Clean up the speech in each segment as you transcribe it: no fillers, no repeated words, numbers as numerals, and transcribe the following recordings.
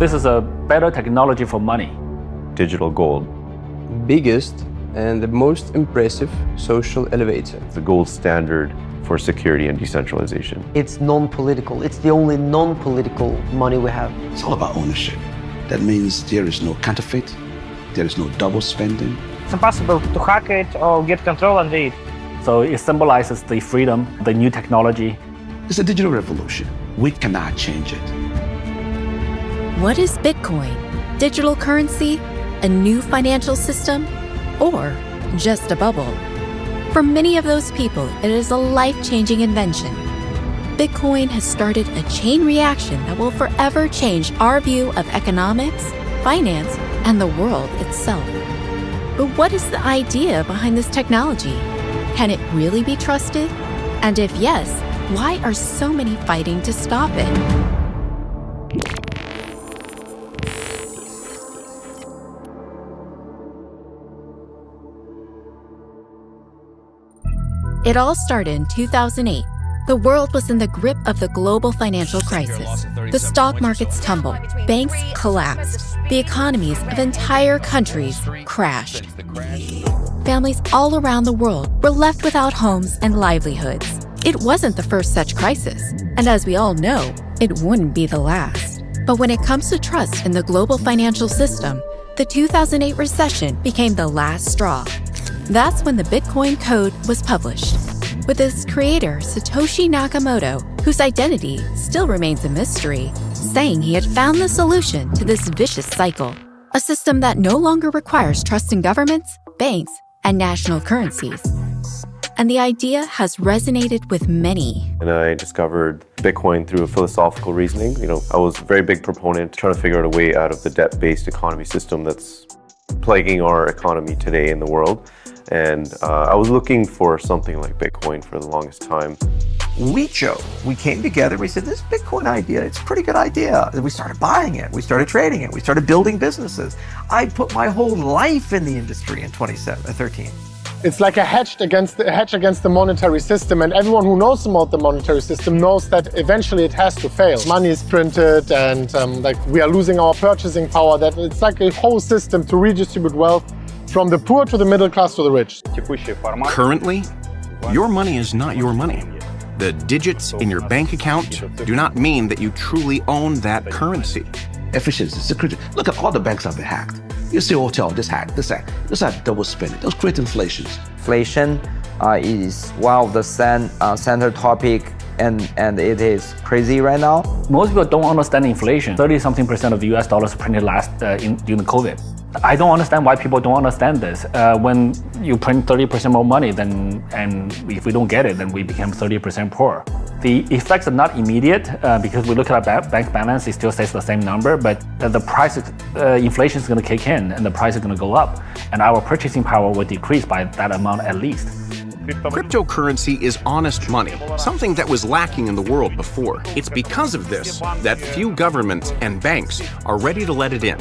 This is a better technology for money. Digital gold. Biggest and the most impressive social elevator. The gold standard for security and decentralization. It's non-political. It's the only non-political money we have. It's all about ownership. That means there is no counterfeit, there is no double spending. It's impossible to hack it or get control under it. So it symbolizes the freedom, the new technology. It's a digital revolution. We cannot change it. What is Bitcoin? Digital currency? A new financial system? Or just a bubble? For many of those people, it is a life-changing invention. Bitcoin has started a chain reaction that will forever change our view of economics, finance, and the world itself. But what is the idea behind this technology? Can it really be trusted? And if yes, why are so many fighting to stop it? It all started in 2008. The world was in the grip of the global financial crisis. The stock markets tumbled, banks collapsed, the economies of entire countries crashed. Families all around the world were left without homes and livelihoods. It wasn't the first such crisis, and as we all know, it wouldn't be the last. But when it comes to trust in the global financial system, the 2008 recession became the last straw. That's when the Bitcoin Code was published, with its creator, Satoshi Nakamoto, whose identity still remains a mystery, saying he had found the solution to this vicious cycle, a system that no longer requires trust in governments, banks, and national currencies. And the idea has resonated with many. And I discovered Bitcoin through a philosophical reasoning. I was a very big proponent trying to figure out a way out of the debt-based economy system that's plaguing our economy today in the world. And I was looking for something like Bitcoin for the longest time. We came together, we said, this Bitcoin idea, it's a pretty good idea. And we started buying it, we started trading it, we started building businesses. I put my whole life in the industry in 2013. It's like a hedge against the monetary system, and everyone who knows about the monetary system knows that eventually it has to fail. Money is printed, and we are losing our purchasing power. That it's like a whole system to redistribute wealth from the poor to the middle class to the rich. Currently, your money is not your money. The digits in your bank account do not mean that you truly own that currency. Efficiency, security. Look at all the banks have been hacked. You see hotel, this hack, this hack. Those are double spending. Those create inflations. Inflation is one of the center topic, and it is crazy right now. Most people don't understand inflation. 30-something% of the US dollars printed during the COVID. I don't understand why people don't understand this. When you print 30% more money, and if we don't get it, then we become 30% poor. The effects are not immediate because we look at our bank balance, it still stays the same number, but the price, inflation is going to kick in and the price is going to go up, and our purchasing power will decrease by that amount at least. Cryptocurrency is honest money, something that was lacking in the world before. It's because of this that few governments and banks are ready to let it in.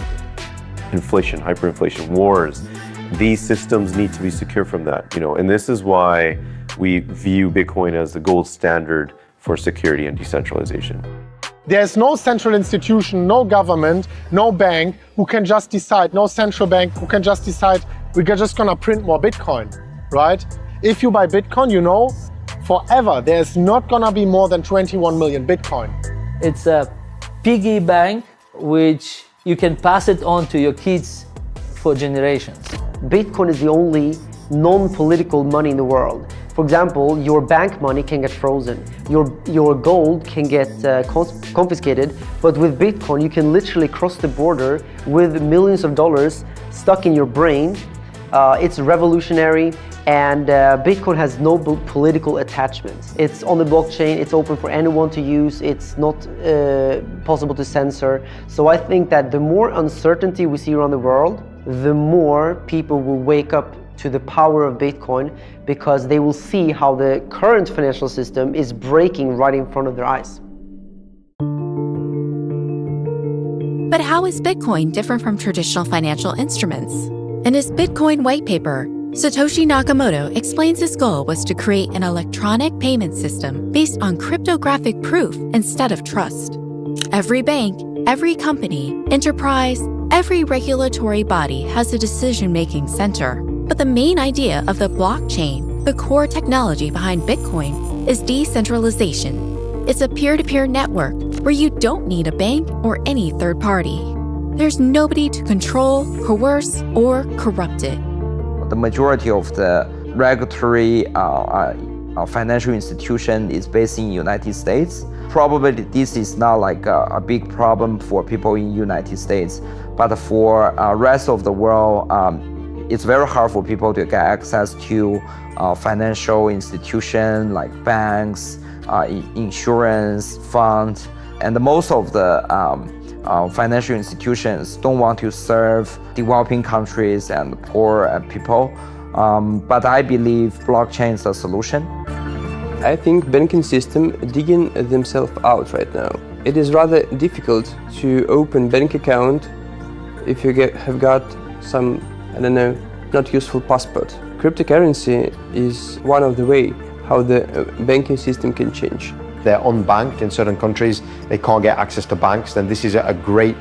Inflation, hyperinflation, wars, these systems need to be secure from that, and this is why we view Bitcoin as the gold standard for security and decentralization. There's no central institution, no government, no bank who can just decide, no central bank who can just decide, we're just gonna print more Bitcoin, right? If you buy Bitcoin, forever, there's not gonna be more than 21 million Bitcoin. It's a piggy bank which you can pass it on to your kids for generations. Bitcoin is the only non-political money in the world. For example, your bank money can get frozen, your gold can get confiscated, but with Bitcoin you can literally cross the border with millions of dollars stuck in your brain. It's revolutionary, and Bitcoin has no political attachments. It's on the blockchain, it's open for anyone to use, it's not possible to censor. So I think that the more uncertainty we see around the world, the more people will wake up to the power of Bitcoin, because they will see how the current financial system is breaking right in front of their eyes. But how is Bitcoin different from traditional financial instruments? In his Bitcoin white paper, Satoshi Nakamoto explains his goal was to create an electronic payment system based on cryptographic proof instead of trust. Every bank, every company, enterprise, every regulatory body has a decision-making center. But the main idea of the blockchain, the core technology behind Bitcoin, is decentralization. It's a peer-to-peer network where you don't need a bank or any third party. There's nobody to control, coerce, or corrupt it. The majority of the regulatory financial institution is based in United States. Probably this is not like a big problem for people in United States, but for rest of the world, it's very hard for people to get access to financial institutions like banks, insurance, funds, and most of the financial institutions don't want to serve developing countries and poor people. But I believe blockchain is a solution. I think banking system digging themselves out right now. It is rather difficult to open bank account if you have got some, I don't know, not useful passport. Cryptocurrency is one of the way how the banking system can change. They're unbanked in certain countries, they can't get access to banks, then this is a great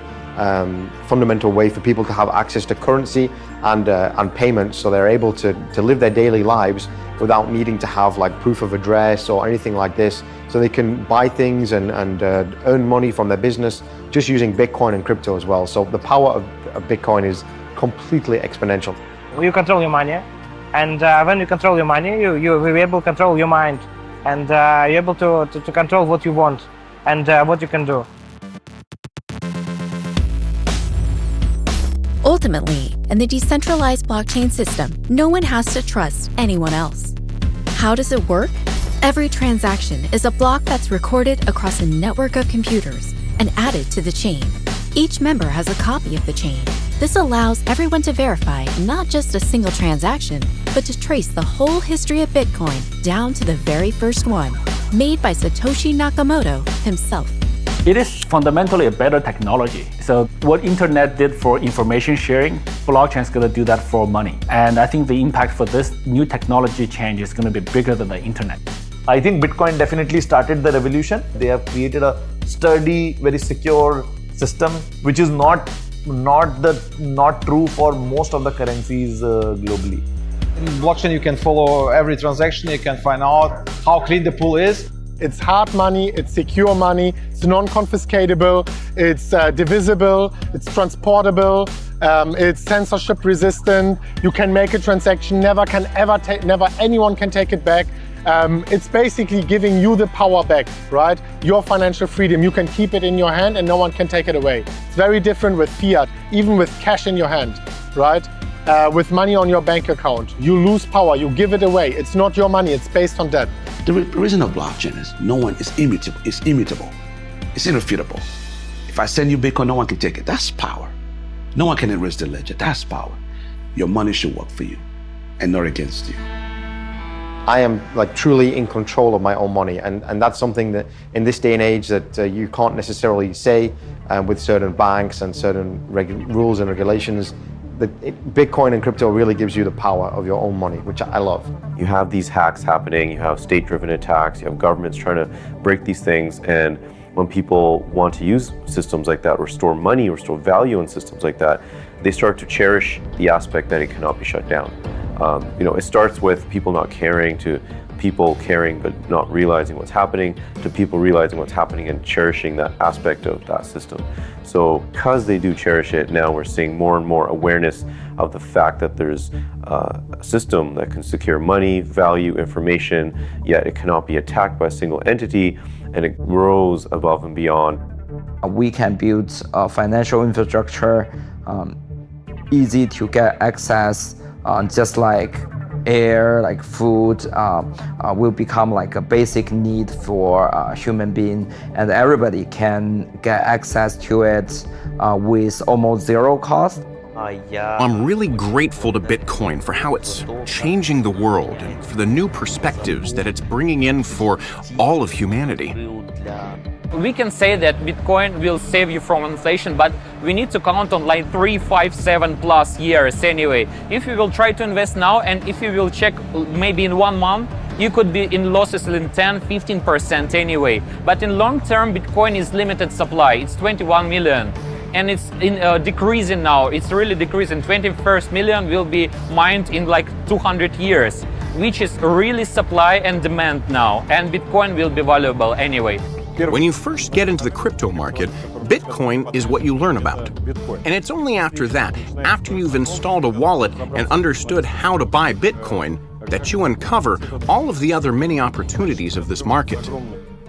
fundamental way for people to have access to currency and payments, so they're able to live their daily lives without needing to have like proof of address or anything like this. So they can buy things and earn money from their business just using Bitcoin and crypto as well. So the power of Bitcoin is completely exponential. You control your money, and when you control your money, you will be able to control your mind, and you're able to control what you want and what you can do. Ultimately, in the decentralized blockchain system, no one has to trust anyone else. How does it work? Every transaction is a block that's recorded across a network of computers and added to the chain. Each member has a copy of the chain. This allows everyone to verify not just a single transaction, but to trace the whole history of Bitcoin down to the very first one, made by Satoshi Nakamoto himself. It is fundamentally a better technology. So what internet did for information sharing, blockchain is going to do that for money. And I think the impact for this new technology change is going to be bigger than the internet. I think Bitcoin definitely started the revolution. They have created a sturdy, very secure system, which is not true for most of the currencies globally. In blockchain, you can follow every transaction. You can find out how clean the pool is. It's hard money, it's secure money, it's non-confiscatable, it's divisible, it's transportable, it's censorship resistant. You can make a transaction, never anyone can take it back. It's basically giving you the power back, right? Your financial freedom, you can keep it in your hand and no one can take it away. It's very different with fiat, even with cash in your hand, right? With money on your bank account, you lose power, you give it away. It's not your money, it's based on debt. The reason of blockchain is no one is immutable. It's irrefutable. If I send you Bitcoin, no one can take it. That's power. No one can erase the ledger. That's power. Your money should work for you and not against you. I am like truly in control of my own money, and that's something that in this day and age that you can't necessarily say with certain banks and certain rules and regulations. Bitcoin and crypto really gives you the power of your own money, which I love. You have these hacks happening, you have state-driven attacks, you have governments trying to break these things, and when people want to use systems like that or store money or store value in systems like that, they start to cherish the aspect that it cannot be shut down. It starts with people not caring, to people caring but not realizing what's happening, to people realizing what's happening and cherishing that aspect of that system. So because they do cherish it, now we're seeing more and more awareness of the fact that there's a system that can secure money, value, information, yet it cannot be attacked by a single entity, and it grows above and beyond. We can build financial infrastructure, easy to get access, just like air, like food, will become like a basic need for a human being, and everybody can get access to it with almost zero cost. I'm really grateful to Bitcoin for how it's changing the world and for the new perspectives that it's bringing in for all of humanity. We can say that Bitcoin will save you from inflation, but we need to count on like 3, 5, 7 plus years anyway. If you will try to invest now, and if you will check maybe in 1 month, you could be in losses in 10-15% anyway. But in long term, Bitcoin is limited supply. It's 21 million. And it's decreasing now. It's really decreasing. 21st million will be mined in like 200 years, which is really supply and demand now. And Bitcoin will be valuable anyway. When you first get into the crypto market, Bitcoin is what you learn about. And it's only after that, after you've installed a wallet and understood how to buy Bitcoin, that you uncover all of the other many opportunities of this market.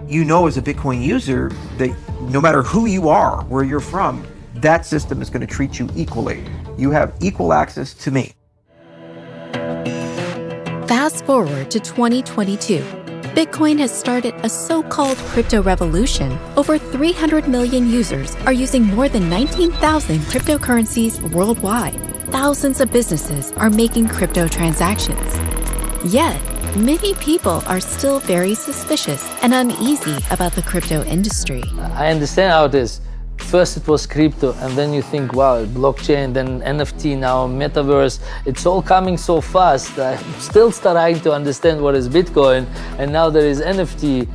You know, as a Bitcoin user, that no matter who you are, where you're from, that system is going to treat you equally. You have equal access to me. Fast forward to 2022. Bitcoin has started a so-called crypto revolution. Over 300 million users are using more than 19,000 cryptocurrencies worldwide. Thousands of businesses are making crypto transactions. Yet, many people are still very suspicious and uneasy about the crypto industry. I understand how it is. First it was crypto, and then you think, wow, blockchain, then NFT, now metaverse. It's all coming so fast. I'm still starting to understand what is Bitcoin, and now there is NFT.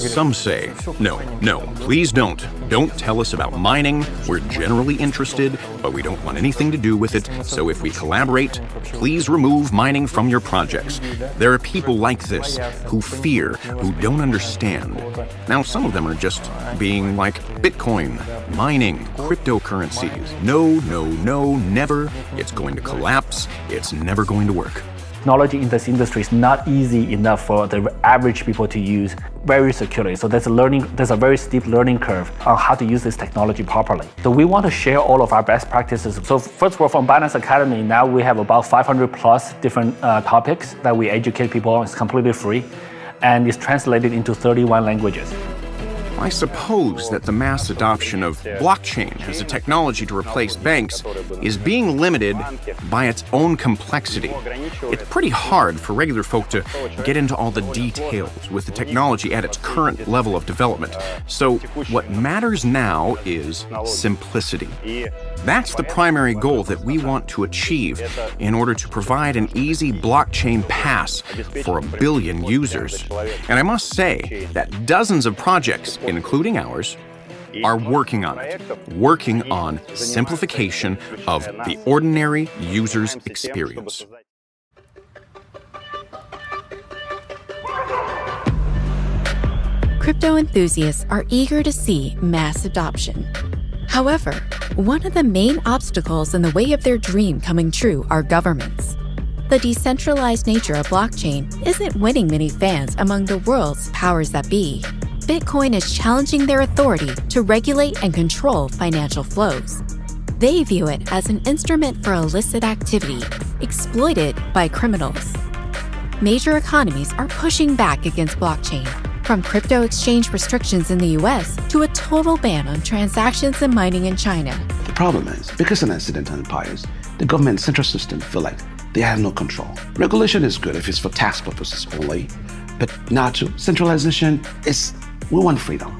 Some say, no, please don't. Don't tell us about mining. We're generally interested, but we don't want anything to do with it. So if we collaborate, please remove mining from your projects. There are people like this who fear, who don't understand. Now, some of them are just being like Bitcoin, mining, cryptocurrencies. No, never. It's going to collapse. It's never going to work. Technology in this industry is not easy enough for the average people to use very securely. So there's a very steep learning curve on how to use this technology properly. So we want to share all of our best practices. So first of all, from Binance Academy, now we have about 500 plus different topics that we educate people on. It's completely free, and it's translated into 31 languages. I suppose that the mass adoption of blockchain as a technology to replace banks is being limited by its own complexity. It's pretty hard for regular folk to get into all the details with the technology at its current level of development. So what matters now is simplicity. That's the primary goal that we want to achieve in order to provide an easy blockchain pass for 1 billion users. And I must say that dozens of projects, including ours, are working on it, working on simplification of the ordinary user's experience. Crypto enthusiasts are eager to see mass adoption. However, one of the main obstacles in the way of their dream coming true are governments. The decentralized nature of blockchain isn't winning many fans among the world's powers that be. Bitcoin is challenging their authority to regulate and control financial flows. They view it as an instrument for illicit activity, exploited by criminals. Major economies are pushing back against blockchain, from crypto exchange restrictions in the US to a total ban on transactions and mining in China. The problem is, because in Occidental empires, the government central system feel like they have no control. Regulation is good if it's for tax purposes only, but now too, centralization is, we want freedom.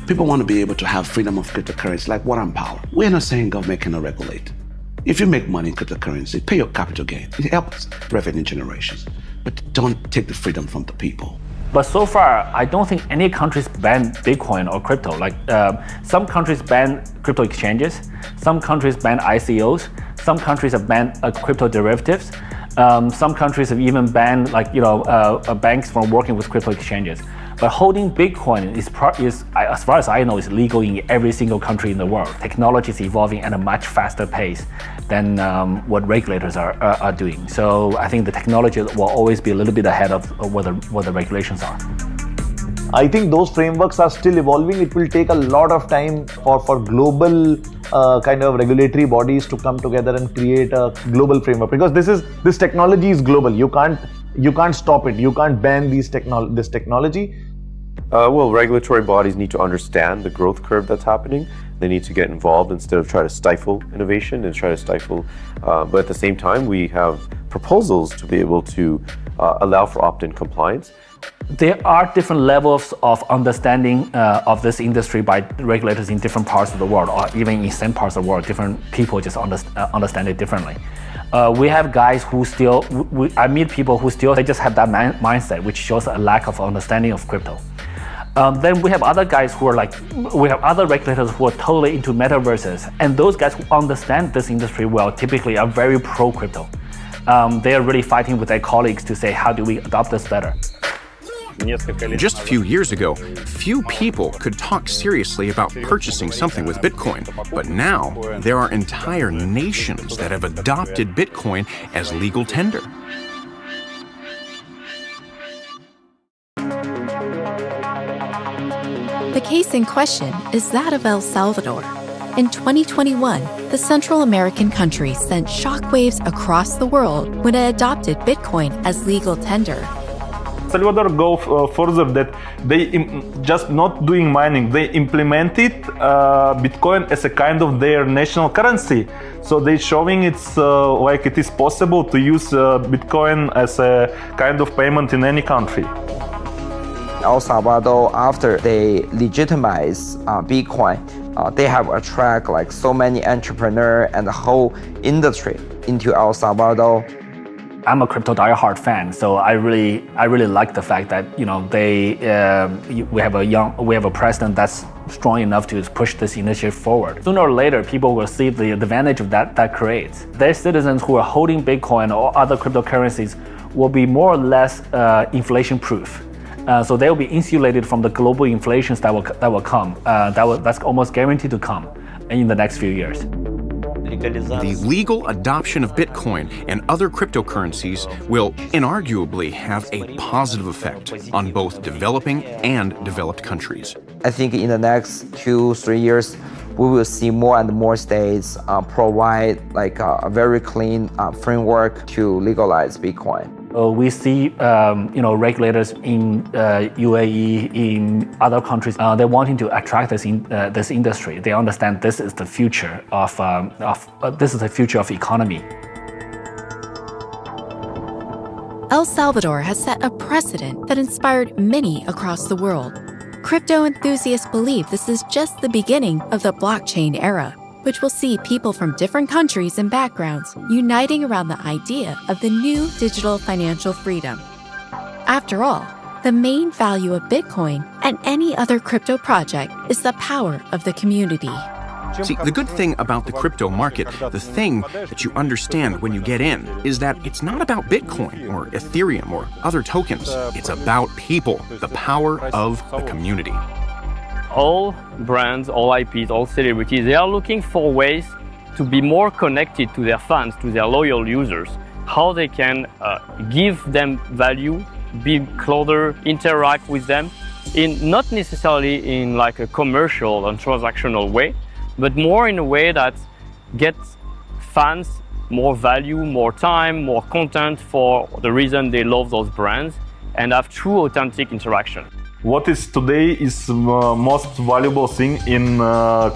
People want to be able to have freedom of cryptocurrency like water and power. We're not saying government cannot regulate. If you make money in cryptocurrency, pay your capital gain. It helps revenue generations, but don't take the freedom from the people. But so far, I don't think any countries ban Bitcoin or crypto. Like some countries ban crypto exchanges, some countries ban ICOs, some countries have banned crypto derivatives. Some countries have even banned banks from working with crypto exchanges. But holding Bitcoin is, as far as I know, is legal in every single country in the world. Technology is evolving at a much faster pace than what regulators are doing. So I think the technology will always be a little bit ahead of what the regulations are. I think those frameworks are still evolving. It will take a lot of time for global kind of regulatory bodies to come together and create a global framework, because this technology is global. You can't stop it. You can't ban this technology. Well, regulatory bodies need to understand the growth curve that's happening. They need to get involved instead of try to stifle innovation and try to stifle. But at the same time, we have proposals to be able to allow for opt-in compliance. There are different levels of understanding of this industry by regulators in different parts of the world, or even in same parts of the world. Different people just understand it differently. We have guys who still, I meet people who still, they just have that mindset, which shows a lack of understanding of crypto. Then we have other guys who are like, we have other regulators who are totally into metaverses. And those guys who understand this industry well typically are very pro-crypto. They are really fighting with their colleagues to say, how do we adopt this better? Just a few years ago, few people could talk seriously about purchasing something with Bitcoin. But now, there are entire nations that have adopted Bitcoin as legal tender. The case in question is that of El Salvador. In 2021, the Central American country sent shockwaves across the world when it adopted Bitcoin as legal tender. Salvador go further that they just not doing mining, they implemented Bitcoin as a kind of their national currency. So they showing it's like it is possible to use Bitcoin as a kind of payment in any country. El Salvador, after they legitimize Bitcoin, they have attract like so many entrepreneurs and the whole industry into El Salvador. I'm a crypto diehard fan, so I really like the fact that we have a president that's strong enough to push this initiative forward. Sooner or later, people will see the advantage of that creates. Their citizens who are holding Bitcoin or other cryptocurrencies will be more or less inflation-proof. So they will be insulated from the global inflations that will come. That's almost guaranteed to come in the next few years. The legal adoption of Bitcoin and other cryptocurrencies will inarguably have a positive effect on both developing and developed countries. I think in the next 2-3 years, we will see more and more states provide like a very clean framework to legalize Bitcoin. We see, regulators in UAE, in other countries, they're wanting to attract this industry. They understand this is the future of economy. El Salvador has set a precedent that inspired many across the world. Crypto enthusiasts believe this is just the beginning of the blockchain era, which will see people from different countries and backgrounds uniting around the idea of the new digital financial freedom. After all, the main value of Bitcoin and any other crypto project is the power of the community. See, the good thing about the crypto market, the thing that you understand when you get in, is that it's not about Bitcoin or Ethereum or other tokens. It's about people, the power of the community. All brands, all IPs, all celebrities, they are looking for ways to be more connected to their fans, to their loyal users, how they can give them value, be closer, interact with them, not necessarily in like a commercial and transactional way, but more in a way that gets fans more value, more time, more content for the reason they love those brands and have true authentic interaction. What is today is most valuable thing in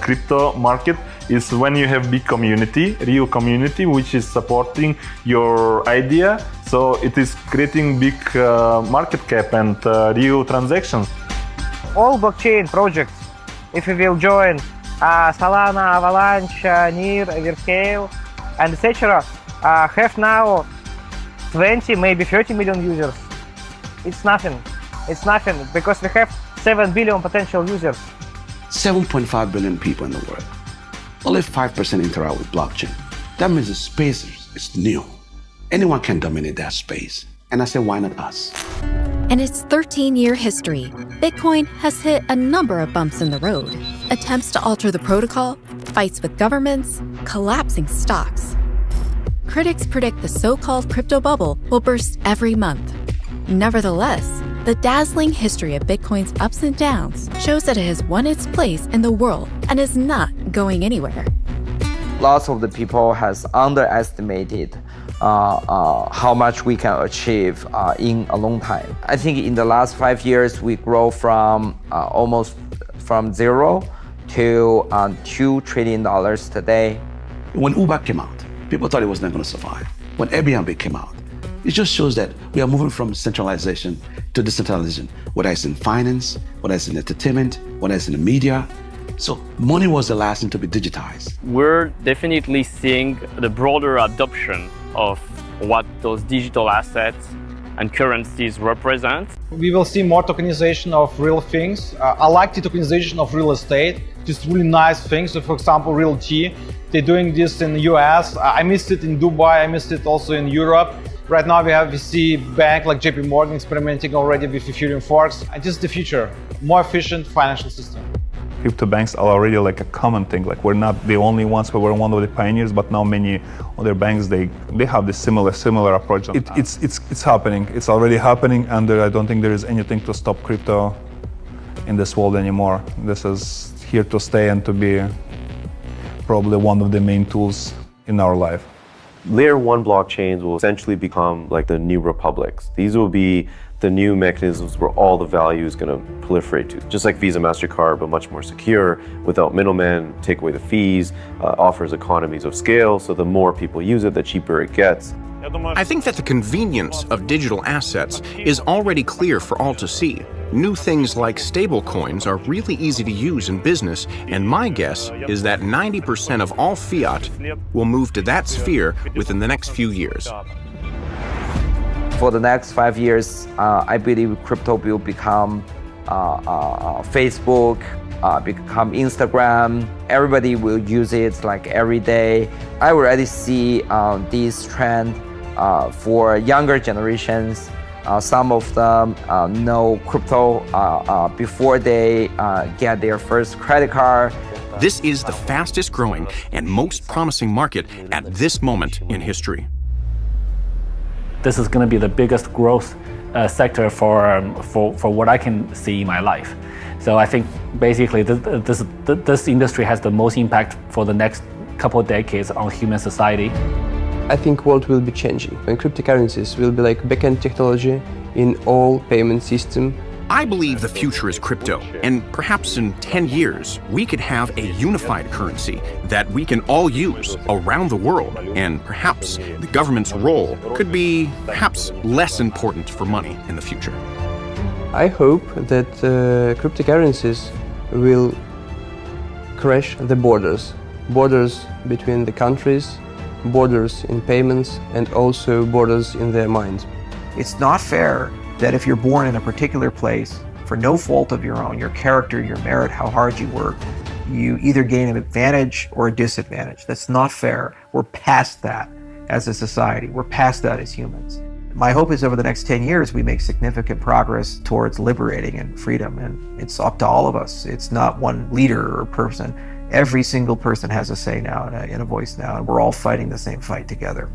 crypto market is when you have big community, real community, which is supporting your idea. So it is creating big market cap and real transactions. All blockchain projects, if you will join Solana, Avalanche, Near, Everscale, and etc., have now 20, maybe 30 million users. It's nothing. It's nothing because we have 7 billion potential users. 7.5 billion people in the world. Only 5% interact with blockchain. That means the space is new. Anyone can dominate that space. And I say, why not us? In its 13-year history, Bitcoin has hit a number of bumps in the road. Attempts to alter the protocol, fights with governments, collapsing stocks. Critics predict the so-called crypto bubble will burst every month. Nevertheless, the dazzling history of Bitcoin's ups and downs shows that it has won its place in the world and is not going anywhere. Lots of the people has underestimated how much we can achieve in a long time. I think in the last 5 years, we grow from almost from zero to $2 trillion today. When Uber came out, people thought it was not going to survive. When Airbnb came out, It just shows that we are moving from centralization to decentralization, whether it's in finance, whether it's in entertainment, whether it's in the media. So money was the last thing to be digitized. We're definitely seeing the broader adoption of what those digital assets and currencies represent. We will see more tokenization of real things. I like the tokenization of real estate, just really nice things. So for example, realty, they're doing this in the US. I missed it in Dubai, I missed it also in Europe. Right now we see bank like JP Morgan experimenting already with Ethereum forks. And this is the future, more efficient financial system. Crypto banks are already like a common thing. Like we're not the only ones, we were one of the pioneers, but now many other banks, they have this similar approach. It's happening, it's already happening, and I don't think there is anything to stop crypto in this world anymore. This is here to stay and to be probably one of the main tools in our life. Layer 1 blockchains will essentially become like the new republics. These will be the new mechanisms where all the value is going to proliferate to. Just like Visa, MasterCard, but much more secure, without middlemen, take away the fees, offers economies of scale, so the more people use it, the cheaper it gets. I think that the convenience of digital assets is already clear for all to see. New things like stablecoins are really easy to use in business, and my guess is that 90% of all fiat will move to that sphere within the next few years. For the next 5 years, I believe crypto will become Facebook, become Instagram. Everybody will use it like every day. I already see this trend for younger generations. Some of them know crypto before they get their first credit card. This is the fastest growing and most promising market at this moment in history. This is going to be the biggest growth sector for what I can see in my life. So I think basically this industry has the most impact for the next couple of decades on human society. I think world will be changing, and cryptocurrencies will be like backend technology in all payment system. I believe the future is crypto, and perhaps in 10 years, we could have a unified currency that we can all use around the world, and perhaps the government's role could be perhaps less important for money in the future. I hope that cryptocurrencies will crash the borders between the countries, borders in payments, and also borders in their mind. It's not fair that if you're born in a particular place, for no fault of your own, your character, your merit, how hard you work, you either gain an advantage or a disadvantage. That's not fair. We're past that as a society. We're past that as humans. My hope is over the next 10 years, we make significant progress towards liberating and freedom, and it's up to all of us. It's not one leader or person. Every single person has a say now and a voice now, and we're all fighting the same fight together.